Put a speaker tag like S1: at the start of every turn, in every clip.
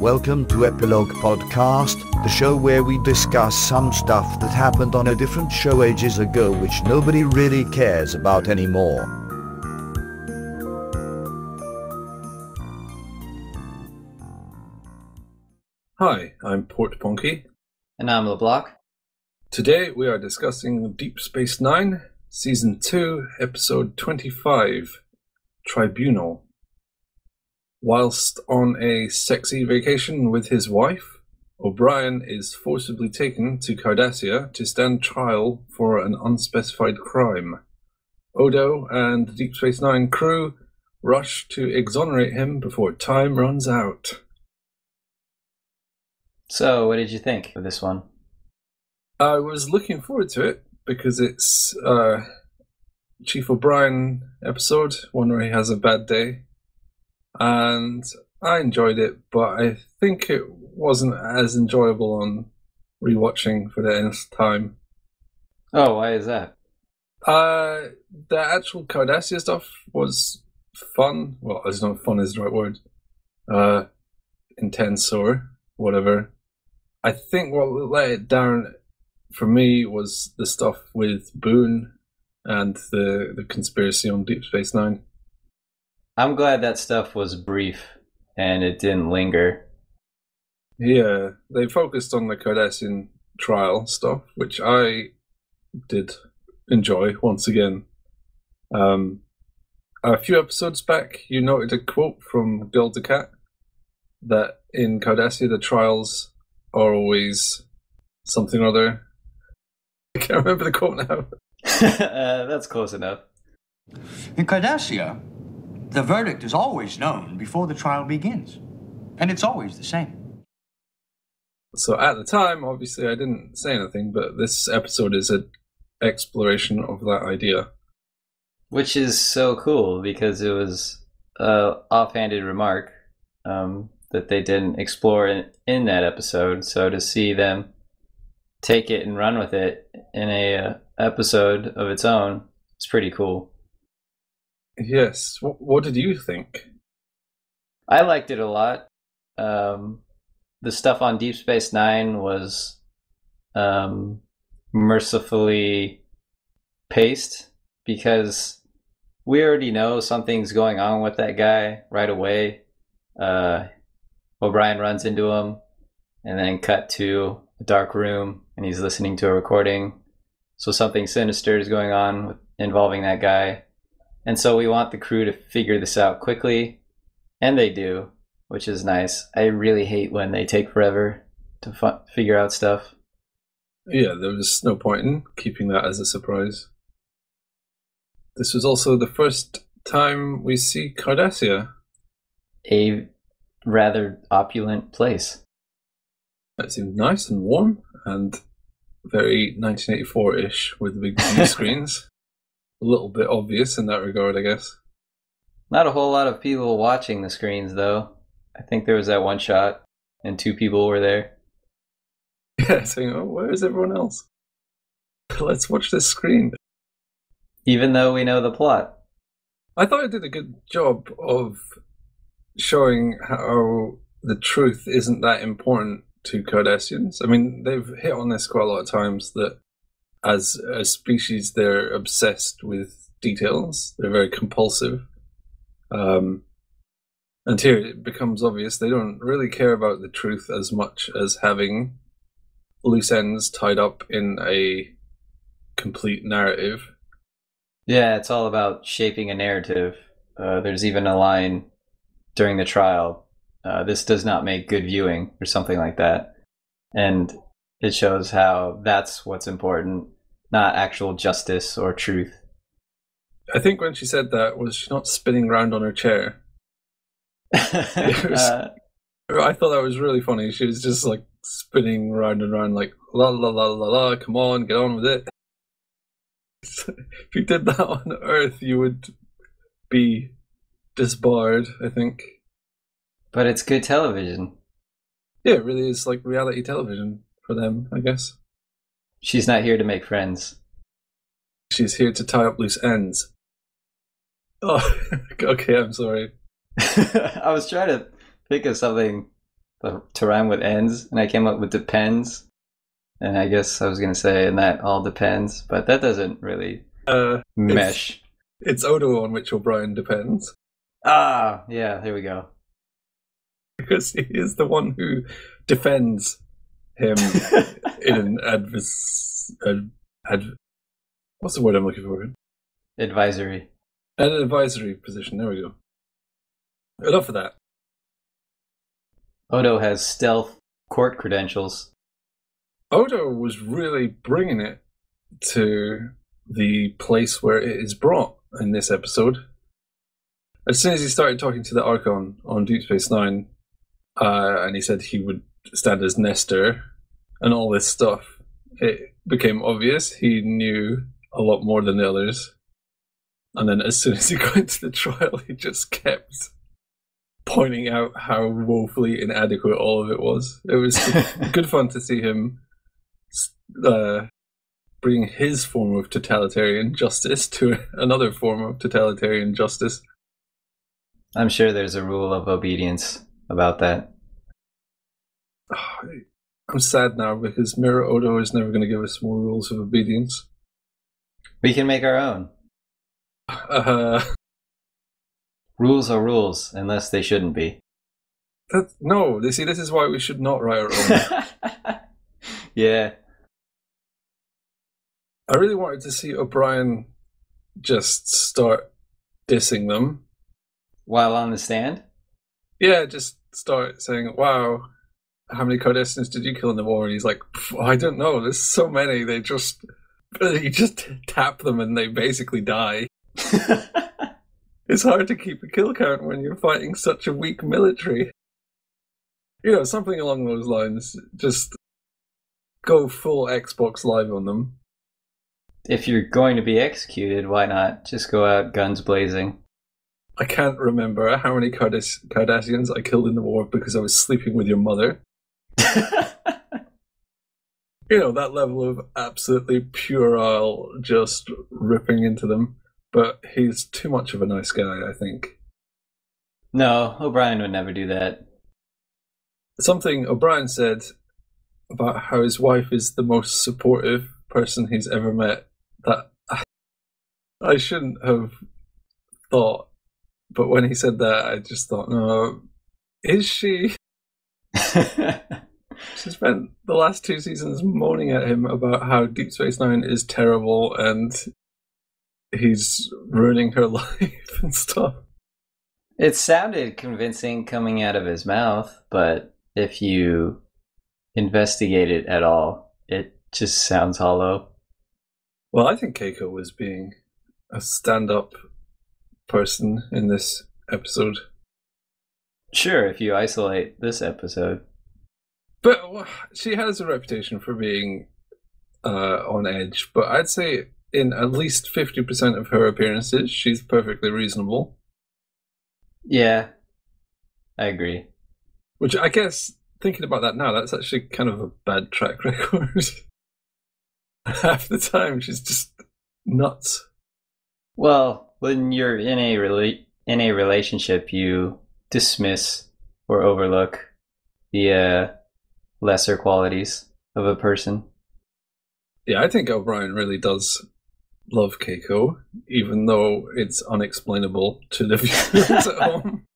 S1: Welcome to Epilogue Podcast, the show where we discuss some stuff that happened on a different show ages ago which nobody really cares about anymore.
S2: Hi, I'm Portponky.
S3: And I'm LeBloc.
S2: Today we are discussing Deep Space Nine, Season 2, Episode 25, Tribunal. Whilst on a sexy vacation with his wife, O'Brien is forcibly taken to Cardassia to stand trial for an unspecified crime. Odo and the Deep Space Nine crew rush to exonerate him before time runs out.
S3: So, what did you think of this one?
S2: I was looking forward to it because it's Chief O'Brien episode, one where he has a bad day. And I enjoyed it, but I think it wasn't as enjoyable on rewatching for the nth time.
S3: Oh, why is that?
S2: The actual Cardassia stuff was fun. Well, it's not fun is the right word. Intense or whatever. I think what let it down for me was the stuff with Boone and the conspiracy on Deep Space Nine.
S3: I'm glad that stuff was brief and it didn't linger.
S2: Yeah, they focused on the Cardassian trial stuff, which I did enjoy once again. A few episodes back, you noted a quote from Gul Dukat that in Cardassia the trials are always something or other. I can't remember the quote now.
S3: That's close enough.
S4: In Cardassia, the verdict is always known before the trial begins. And it's always the same.
S2: So at the time, obviously I didn't say anything, but this episode is an exploration of that idea.
S3: Which is so cool because it was an offhanded remark that they didn't explore in that episode. So to see them take it and run with it in a episode of its own, it's pretty cool.
S2: Yes. What did you think?
S3: I liked it a lot. The stuff on Deep Space Nine was mercifully paced because we already know something's going on with that guy right away. O'Brien runs into him and then cut to a dark room and he's listening to a recording. So something sinister is going on involving that guy. And so we want the crew to figure this out quickly, and they do, which is nice. I really hate when they take forever to figure out stuff.
S2: Yeah, there was no point in keeping that as a surprise. This was also the first time we see Cardassia.
S3: A rather opulent place.
S2: It seemed nice and warm, and very 1984-ish with the big view screens. A little bit obvious in that regard, I guess.
S3: Not a whole lot of people watching the screens, though. I think there was that one shot, and 2 people were there.
S2: Yeah, saying, oh, where is everyone else? Let's watch this screen.
S3: Even though we know the plot.
S2: I thought it did a good job of showing how the truth isn't that important to Cardassians. I mean, they've hit on this quite a lot of times that as a species, they're obsessed with details. They're very compulsive. And here it becomes obvious they don't really care about the truth as much as having loose ends tied up in a complete narrative.
S3: Yeah, it's all about shaping a narrative. There's even a line during the trial, this does not make good viewing, or something like that. And it shows how that's what's important, not actual justice or truth. I
S2: think when she said that, was she not spinning around on her chair? I thought that was really funny. She was just like spinning round and round like, la la la la la, come on, get on with it. If you did that on Earth, you would be disbarred, I think.
S3: But it's good television.
S2: Yeah, it really is like reality television for them, I guess.
S3: She's not here to make friends.
S2: She's here to tie up loose ends. Oh, okay, I'm sorry.
S3: I was trying to think of something to rhyme with ends, and I came up with depends. And I guess I was going to say, and that all depends, but that doesn't really mesh.
S2: It's Odo on which O'Brien depends.
S3: Ah, yeah, there we go.
S2: Because he is the one who defends him in an what's the word I'm looking for?
S3: Advisory.
S2: An advisory position, there we go. Enough of that.
S3: Odo has stealth court credentials.
S2: Odo was really bringing it to the place where it is brought in this episode. As soon as he started talking to the Archon on Deep Space Nine, and he said he would stand as Nestor and all this stuff, it became obvious he knew a lot more than the others. And then as soon as he got into the trial, he just kept pointing out how woefully inadequate all of it was. It was good fun to see him bring his form of totalitarian justice to another form of totalitarian justice.
S3: I'm sure there's a rule of obedience about that.
S2: I'm sad now because Mirror Odo is never going to give us more rules of obedience.
S3: We can make our own. Rules are rules, unless they shouldn't be.
S2: No, this is why we should not write our own.
S3: Yeah.
S2: I really wanted to see O'Brien just start dissing them.
S3: While on the stand?
S2: Yeah, just start saying, wow, how many Cardassians did you kill in the war? And he's like, I don't know, there's so many. You just tap them and they basically die. It's hard to keep a kill count when you're fighting such a weak military. Something along those lines. Just go full Xbox Live on them.
S3: If you're going to be executed, why not just go out guns blazing?
S2: I can't remember how many Cardassians I killed in the war because I was sleeping with your mother. That level of absolutely puerile just ripping into them. But he's too much of a nice guy, I think.
S3: No, O'Brien would never do that.
S2: Something O'Brien said about how his wife is the most supportive person he's ever met that I shouldn't have thought. But when he said that, I just thought, no, is she? She spent the last 2 seasons moaning at him about how Deep Space Nine is terrible and he's ruining her life and stuff.
S3: It sounded convincing coming out of his mouth, but if you investigate it at all, it just sounds hollow.
S2: Well, I think Keiko was being a stand-up person in this episode.
S3: Sure, if you isolate this episode.
S2: But she has a reputation for being on edge, but I'd say in at least 50% of her appearances, she's perfectly reasonable.
S3: Yeah, I agree.
S2: Which I guess, thinking about that now, that's actually kind of a bad track record. Half the time, she's just nuts.
S3: Well, when you're in a relationship, you dismiss or overlook the lesser qualities of a person.
S2: Yeah, I think O'Brien really does love Keiko, even though it's unexplainable to the viewers at home.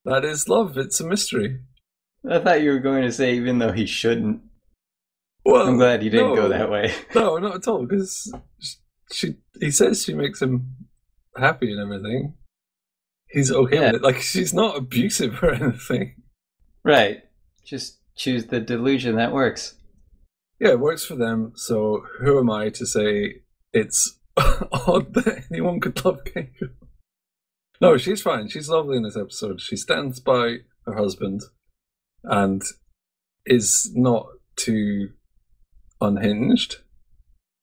S2: That is love. It's a mystery.
S3: I thought you were going to say even though he shouldn't.
S2: Well,
S3: I'm glad you didn't go that way.
S2: No, not at all, because he says she makes him happy and everything. He's okay with it. Like, she's not abusive or anything.
S3: Right. Just choose the delusion that works.
S2: Yeah, it works for them, so who am I to say it's odd that anyone could love Keiko? No, she's fine. She's lovely in this episode. She stands by her husband and is not too unhinged.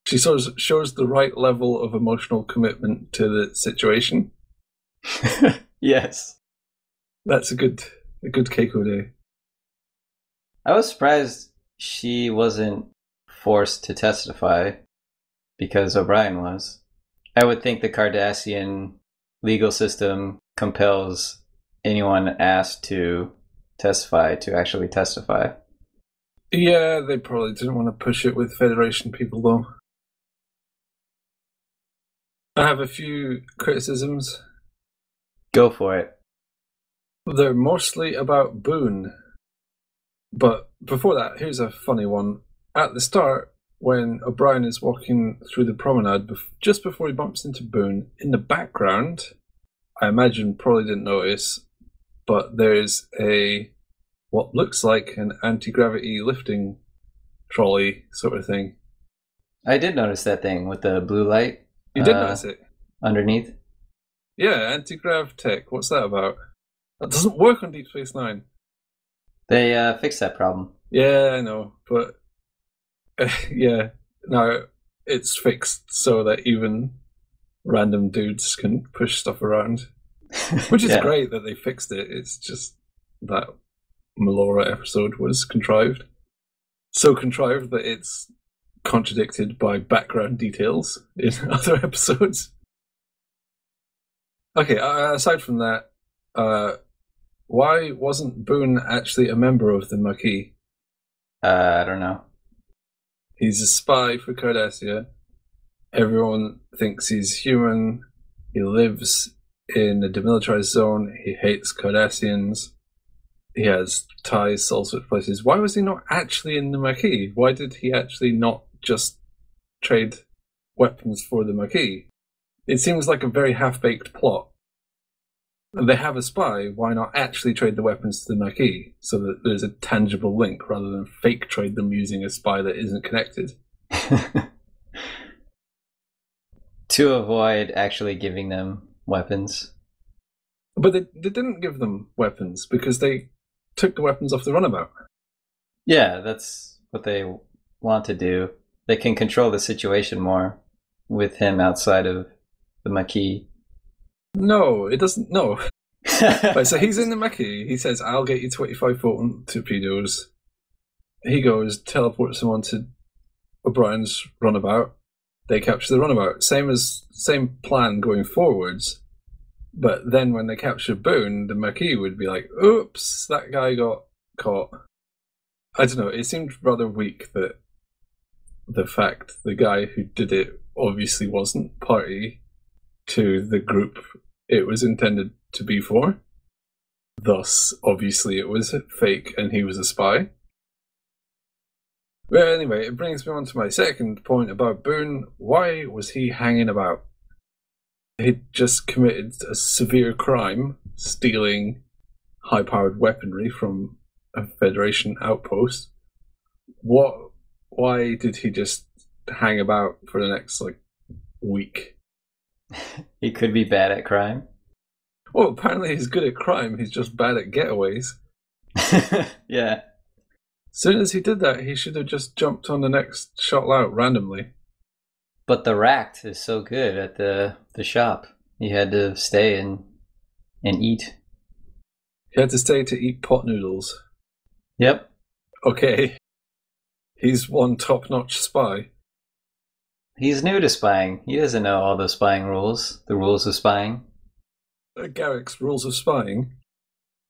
S2: She sort of shows the right level of emotional commitment to the situation.
S3: Yes.
S2: That's a good Keiko day.
S3: I was surprised she wasn't forced to testify because O'Brien was. I would think the Cardassian legal system compels anyone asked to testify to actually testify.
S2: Yeah, they probably didn't want to push it with Federation people, though. I have a few criticisms.
S3: Go for it.
S2: They're mostly about Boone. But before that, here's a funny one. At the start, when O'Brien is walking through the promenade, just before he bumps into Boone, in the background, I imagine probably didn't notice, but there's what looks like an anti-gravity lifting trolley sort of thing.
S3: I did notice that thing with the blue light.
S2: You did notice it?
S3: Underneath?
S2: Yeah, anti-grav tech. What's that about? That doesn't work on Deep Space Nine.
S3: They fixed that problem.
S2: Yeah, I know, but yeah, now it's fixed so that even random dudes can push stuff around, which is great that they fixed it. It's just that Melora episode was contrived. So contrived that it's contradicted by background details in other episodes. Okay, aside from that, why wasn't Boone actually a member of the Maquis?
S3: I don't know.
S2: He's a spy for Cardassia. Everyone thinks he's human. He lives in a demilitarized zone. He hates Cardassians. He has ties to all sorts of places. Why was he not actually in the Maquis? Why did he actually not just trade weapons for the Maquis? It seems like a very half-baked plot. They have a spy, why not actually trade the weapons to the Maquis so that there's a tangible link rather than fake trade them using a spy that isn't connected?
S3: To avoid actually giving them weapons.
S2: But they didn't give them weapons because they took the weapons off the runabout.
S3: Yeah, that's what they want to do. They can control the situation more with him outside of the Maquis.
S2: No, it doesn't. No. Right, so he's in the Maquis. He says, I'll get you 25 photon torpedoes. He goes, teleports someone to O'Brien's runabout. They capture the runabout. Same plan going forwards. But then when they capture Boone, the Maquis would be like, oops, that guy got caught. I don't know, it seemed rather weak that the guy who did it obviously wasn't party to the group it was intended to be for. Thus, obviously it was fake and he was a spy. But anyway, it brings me on to my second point about Boone. Why was he hanging about? He'd just committed a severe crime, stealing high-powered weaponry from a Federation outpost. Why did he just hang about for the next, week?
S3: He could be bad at crime.
S2: Well, apparently he's good at crime, he's just bad at getaways.
S3: Yeah.
S2: As soon as he did that, he should have just jumped on the next shuttle out randomly.
S3: But the ract is so good at the shop. He had to stay and eat.
S2: He had to stay to eat pot noodles.
S3: Yep.
S2: Okay. He's one top-notch spy.
S3: He's new to spying. He doesn't know all the spying rules. The rules of spying.
S2: Garrick's rules of spying.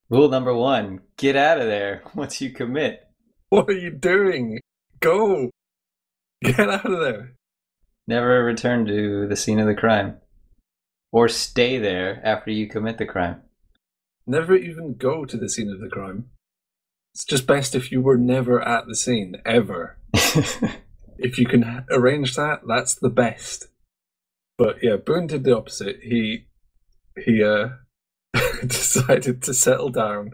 S3: Rule number 1, get out of there once you commit.
S2: What are you doing? Go! Get out of there!
S3: Never return to the scene of the crime. Or stay there after you commit the crime.
S2: Never even go to the scene of the crime. It's just best if you were never at the scene, ever. If you can arrange that, that's the best. But yeah, Boone did the opposite. He decided to settle down.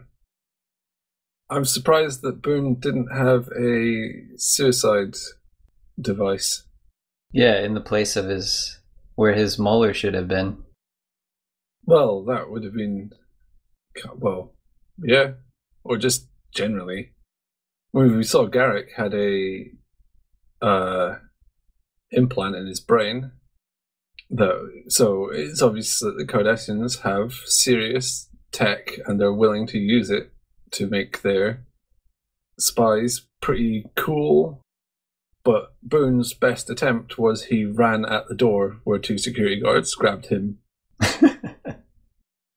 S2: I'm surprised that Boone didn't have a suicide device.
S3: Yeah, in the place of where his molar should have been.
S2: Well, that would have been, yeah, or just generally. We saw Garrick had a implant in his brain. So it's obvious that the Cardassians have serious tech and they're willing to use it to make their spies pretty cool. But Boone's best attempt was he ran at the door where 2 security guards grabbed him.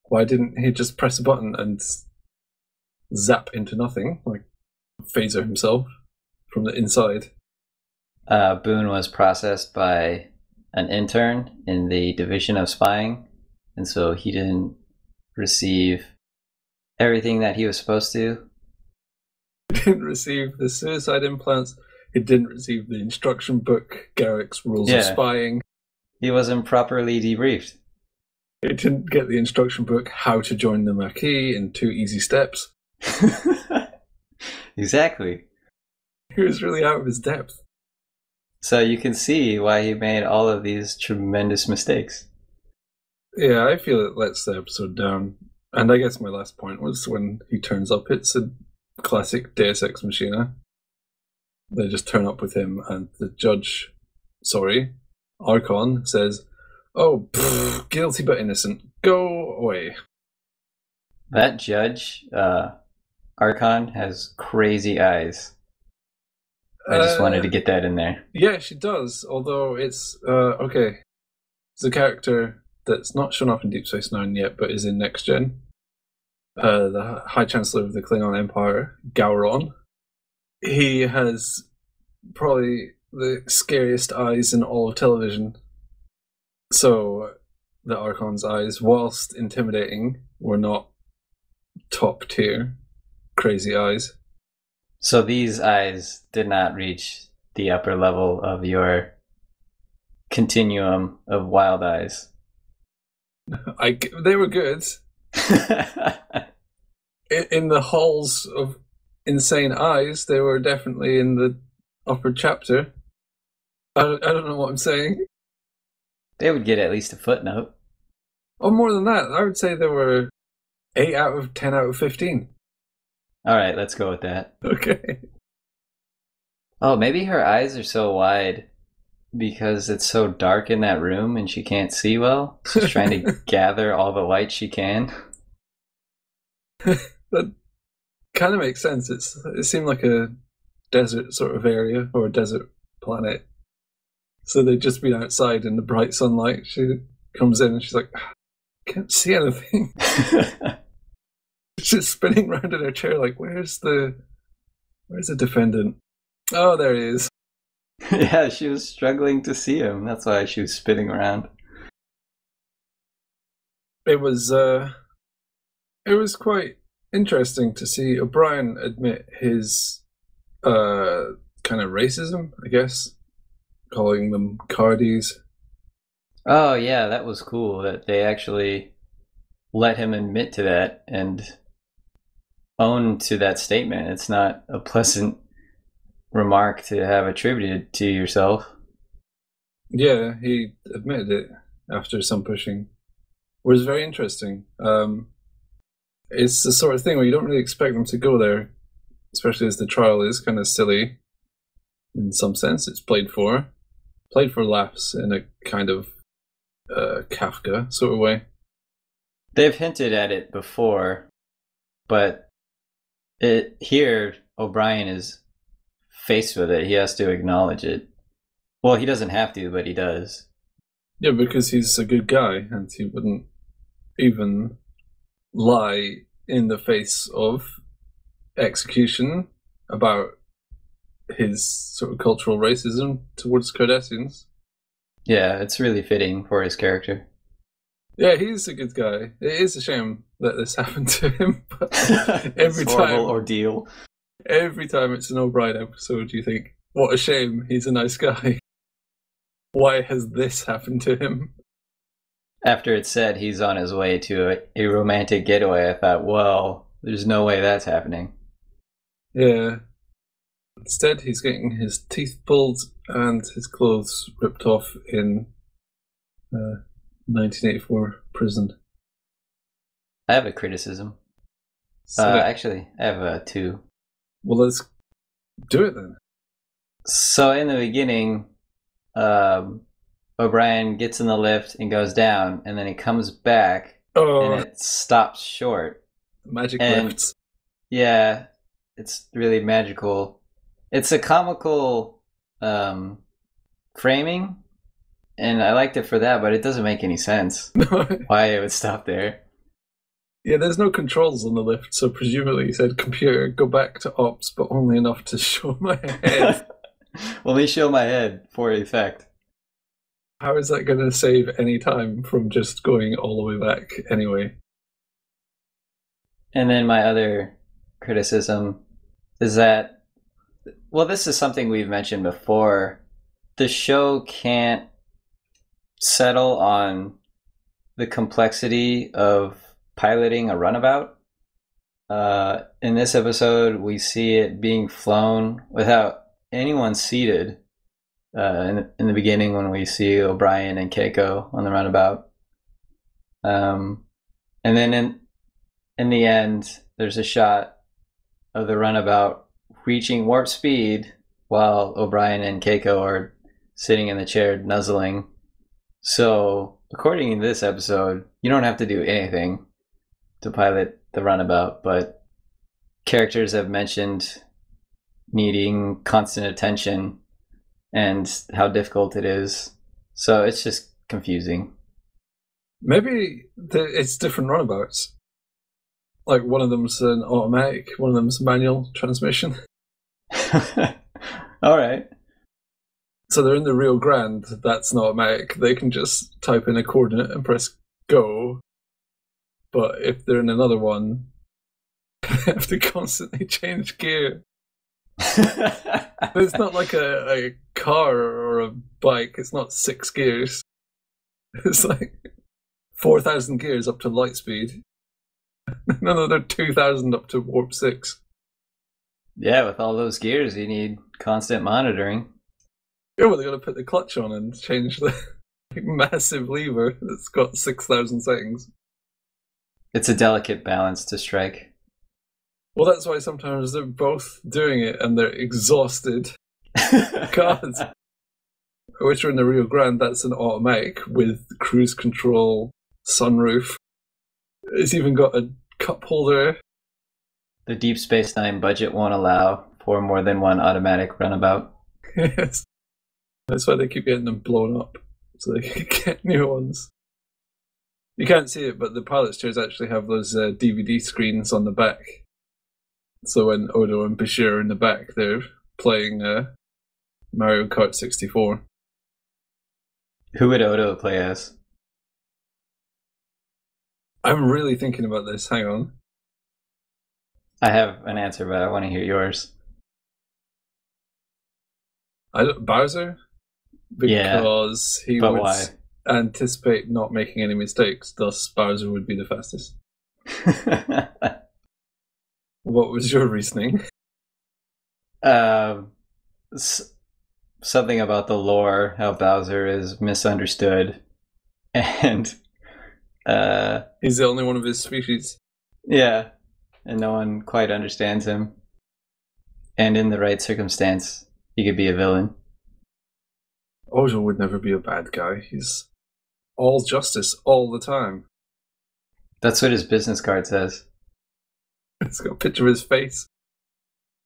S2: Why didn't he just press a button and zap into nothing, like phaser himself from the inside.
S3: Boone was processed by an intern in the Division of Spying, and so he didn't receive everything that he was supposed to.
S2: He didn't receive the suicide implants. He didn't receive the instruction book, Garrick's Rules of Spying.
S3: He wasn't properly debriefed.
S2: He didn't get the instruction book, How to Join the Maquis in 2 Easy Steps.
S3: Exactly.
S2: He was really out of his depth.
S3: So you can see why he made all of these tremendous mistakes.
S2: Yeah, I feel it lets the episode down. And I guess my last point was when he turns up, it's a classic Deus Ex Machina. They just turn up with him, and the judge, Archon, says, "Oh, guilty but innocent. Go away."
S3: That judge, Archon, has crazy eyes. I just wanted to get that in there.
S2: Yeah, she does, although it's, okay. It's a character that's not shown up in Deep Space Nine yet, but is in Next Gen. The High Chancellor of the Klingon Empire, Gowron. He has probably the scariest eyes in all of television. So the Archon's eyes, whilst intimidating, were not top tier crazy eyes.
S3: So these eyes did not reach the upper level of your continuum of wild eyes.
S2: They were good. In the halls of insane eyes, they were definitely in the upper chapter. I don't know what I'm saying.
S3: They would get at least a footnote.
S2: Oh, more than that. I would say they were 8 out of 10 out of 15.
S3: All right, let's go with that.
S2: Okay.
S3: Oh, maybe her eyes are so wide because it's so dark in that room and she can't see well. She's trying to gather all the light she can.
S2: That kind of makes sense. It seemed like a desert sort of area, or a desert planet. So they'd just been outside in the bright sunlight. She comes in and she's like, "I can't see anything." She's spinning around in her chair like, where's the defendant? Oh, there he is.
S3: Yeah, she was struggling to see him. That's why she was spinning around.
S2: It was quite interesting to see O'Brien admit his kind of racism, I guess, calling them cardies.
S3: Oh, yeah, that was cool that they actually let him admit to that and own to that statement. It's not a pleasant remark to have attributed to yourself.
S2: Yeah, he admitted it after some pushing. It was very interesting. It's the sort of thing where you don't really expect them to go there, especially as the trial is kind of silly in some sense. It's played for laughs in a kind of Kafka sort of way.
S3: They've hinted at it before, but here O'Brien is faced with it. He has to acknowledge it. Well, he doesn't have to, but he does.
S2: Yeah, because he's a good guy, and he wouldn't even lie in the face of execution about his sort of cultural racism towards Cardassians.
S3: Yeah, it's really fitting for his character.
S2: Yeah, he's a good guy. It is a shame that this happened to him, but
S3: every horrible ordeal.
S2: Every time it's an O'Brien episode, you think, what a shame, he's a nice guy. Why has this happened to him?
S3: After it said he's on his way to a romantic getaway, I thought, well, there's no way that's happening.
S2: Yeah. Instead, he's getting his teeth pulled and his clothes ripped off in 1984 prison.
S3: I have a criticism. Actually, I have 2.
S2: Well, let's do it then.
S3: So in the beginning, O'Brien gets in the lift and goes down, and then he comes back, and it stops short.
S2: Magic lifts.
S3: Yeah, it's really magical. It's a comical framing, and I liked it for that, but it doesn't make any sense why it would stop there.
S2: Yeah, there's no controls on the lift, so presumably he said, "Computer, go back to ops, but only enough to show my head."
S3: Only show my head for effect.
S2: How is that going to save any time from just going all the way back anyway?
S3: And then my other criticism is that, well, this is something we've mentioned before. The show can't settle on the complexity of piloting a runabout. In this episode, we see it being flown without anyone seated. In the beginning, when we see O'Brien and Keiko on the runabout, and then in the end, there's a shot of the runabout reaching warp speed while O'Brien and Keiko are sitting in the chair nuzzling. So, according to this episode, you don't have to do anything to pilot the runabout, but characters have mentioned needing constant attention and how difficult it is. So it's just confusing.
S2: Maybe it's different runabouts. Like one of them's an automatic, one of them's manual transmission.
S3: All right.
S2: So they're in the Rio Grande, that's an automatic. They can just type in a coordinate and press go. But if they're in another one, they have to constantly change gear. It's not like a car or a bike. It's not 6 gears. It's like 4,000 gears up to light speed. Another 2,000 up to warp 6.
S3: Yeah, with all those gears, you need constant monitoring.
S2: Yeah, well, they got to put the clutch on and change the massive lever that's got 6,000 settings.
S3: It's a delicate balance to strike.
S2: Well, that's why sometimes they're both doing it and they're exhausted. God. Which are in the Rio Grande, that's an automatic with cruise control, sunroof. It's even got a cup holder.
S3: The Deep Space Nine budget won't allow for more than one automatic runabout.
S2: Yes. That's why they keep getting them blown up, so they can get new ones. You can't see it, but the pilot's chairs actually have those DVD screens on the back. So when Odo and Bashir are in the back, they're playing Mario Kart 64.
S3: Who would Odo play as?
S2: I'm really thinking about this. Hang on.
S3: I have an answer, but I want to hear yours.
S2: Bowser? Because he would
S3: why?
S2: anticipate not making any mistakes, thus Bowser would be the fastest. What was your reasoning?
S3: Something about the lore, how Bowser is misunderstood, and
S2: he's the only one of his species.
S3: Yeah, and no one quite understands him. And in the right circumstance, he could be a villain.
S2: Ojo would never be a bad guy. He's all justice all the time.
S3: That's what his business card says.
S2: It's got a picture of his face.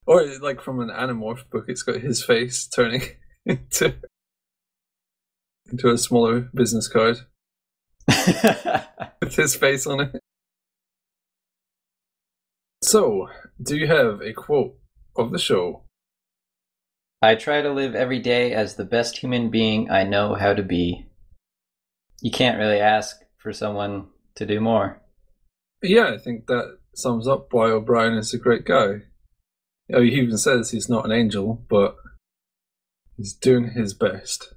S2: Or, like from an Animorph book, it's got his face turning into a smaller business card. With his face on it. So, do you have a quote of the show?
S3: I try to live every day as the best human being I know how to be. You can't really ask for someone to do more.
S2: Yeah, I think that sums up why O'Brien is a great guy. You know, he even says he's not an angel, but he's doing his best.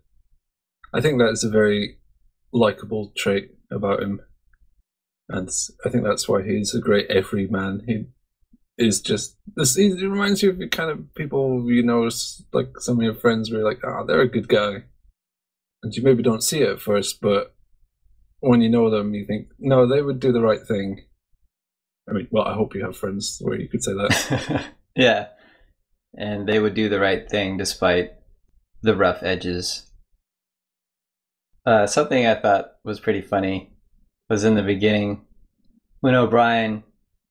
S2: I think that is a very likable trait about him. And I think that's why he's a great everyman. He is just... He reminds you of the kind of people you know, like some of your friends where you're like, they're a good guy. And you maybe don't see it at first, but when you know them, you think, no, they would do the right thing. I mean, well, I hope you have friends where you could say that.
S3: Yeah. And they would do the right thing despite the rough edges. Something I thought was pretty funny was in the beginning when O'Brien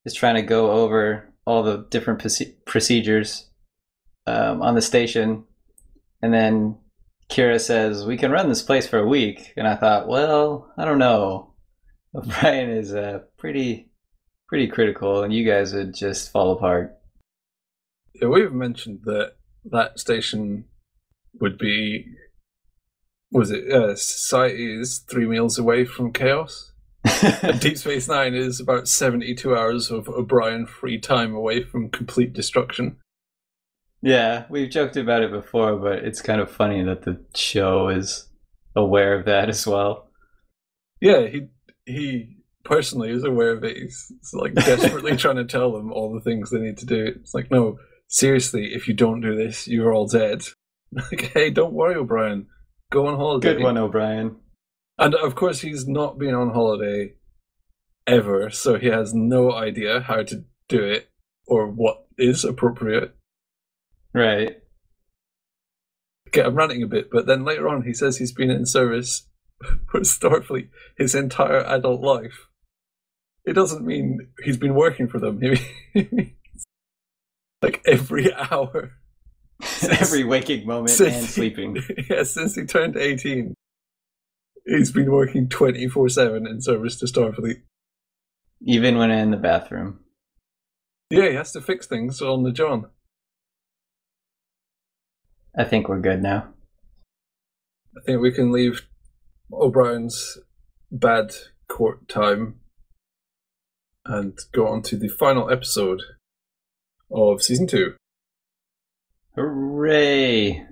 S3: is trying to go over all the different procedures on the station, and then Kira says, we can run this place for a week. And I thought, well, I don't know. O'Brien is pretty pretty critical, and you guys would just fall apart.
S2: Yeah, we've mentioned that that station would be, society is 3 meals away from chaos. And Deep Space Nine is about 72 hours of O'Brien free time away from complete destruction.
S3: Yeah, we've joked about it before, but it's kind of funny that the show is aware of that as well.
S2: Yeah, he personally is aware of it. He's like desperately trying to tell them all the things they need to do. It's like, no, seriously, if you don't do this, you're all dead. Like, hey, don't worry, O'Brien. Go on holiday.
S3: Good one, O'Brien.
S2: And of course, he's not been on holiday ever, so he has no idea how to do it or what is appropriate.
S3: Right.
S2: Okay, I'm ranting a bit, but then later on he says he's been in service for Starfleet his entire adult life. It doesn't mean he's been working for them. He means like every hour.
S3: Every waking moment and sleeping.
S2: Yeah, since he turned 18. He's been working 24/7 in service to Starfleet.
S3: Even when in the bathroom.
S2: Yeah, he has to fix things on the John.
S3: I think we're good now.
S2: I think we can leave O'Brien's bad court time and go on to the final episode of Season 2.
S3: Hooray!